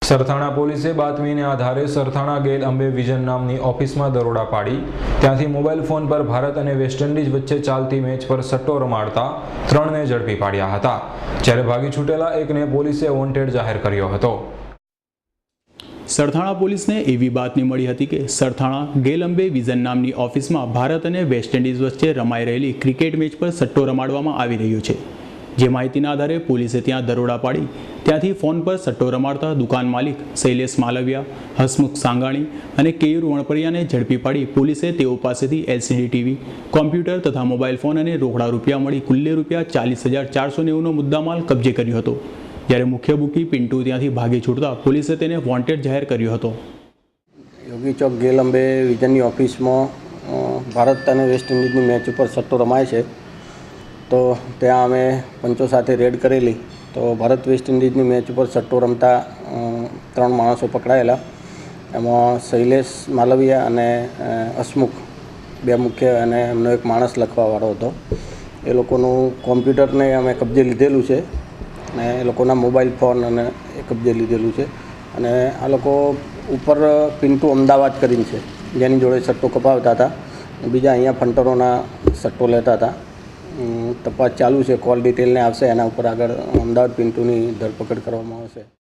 સરથાણા પોલીસે બાતમીને આધારે સરથાણા ગેલ અંબે વિઝન નામની ઓફિસમાં દરોડા પાડી ત્યાંથી મોબાઈલ ફોન પર ભારત અને વેસ્ટ ઇન્ડિઝ વચ્ચે ચાલતી મેચ પર સટ્ટો રમાડતા 3ને ઝડપી પાડ્યા હતા, જ્યારે ભાગી છૂટેલા એકને પોલીસે વોન્ટેડ જાહેર કર્યો હતો। સરથાણા પોલીસને એવી બાતમી મળી હતી કે સરથાણા ગેલ અંબે વિઝન નામની ઓફિસમાં ભારત અને વેસ્ટ ઇન્ડિઝ વચ્ચે રમાઈ રહેલી ક્રિકેટ મેચ પર સટ્ટો રમાડવામાં આવી રહ્યો છે। જે માહિતીના આધારે પોલીસે ત્યાં દરોડા પાડી ત્યાંથી ફોન પર સટ્ટો રમાડતા દુકાન માલિક શૈલેષ માલવિયા, હસમુખ સાંગાણી અને કેયુર વણપરિયાને ઝડપી પાડી પોલીસે તેઓ પાસેથી એલસીડી ટીવી, કોમ્પ્યુટર તથા મોબાઈલ ફોન અને રોકડા રૂપિયા મળી કુલ્લે ₹40,490નો મુદ્દામાલ કબજે કર્યો હતો, જ્યારે મુખ્ય બુકી પિન્ટુ ત્યાંથી ભાગી છૂટતા પોલીસે તેને વોન્ટેડ જાહેર કર્યો હતો। યોગી ચોક ગેલ અંબે વિઝનની ઓફિસમાં ભારત અને વેસ્ટ ઇન્ડિઝની મેચ ઉપર સટ્ટો રમાય છે, તો ત્યાં અમે પંચો સાથે રેડ કરેલી તો ભારત વેસ્ટ ઇન્ડિઝની મેચ ઉપર સટ્ટો રમતા 3 માણસો પકડાયેલા। એમાં શૈલેષ માલવિયા અને હસમુખ 2 મુખ્ય અને એમનો એક માણસ લખવાવાળો હતો। એ લોકોનું કોમ્પ્યુટરને અમે કબજે લીધેલું છે અને એ લોકોના મોબાઈલ ફોન અને એ કબજે લીધેલું છે અને આ લોકો ઉપર પિન્ટુ અમદાવાદ કરીને છે, જેની જોડે સટ્ટો કપાવતા હતા, બીજા અહીંયા ફંટરોના સટ્ટો લેતા હતા। તપાસ ચાલુ છે, કોલ ડિટેલને આવશે, એના ઉપર આગળ અમદાવાદ પિન્ટુની ધરપકડ કરવામાં આવશે।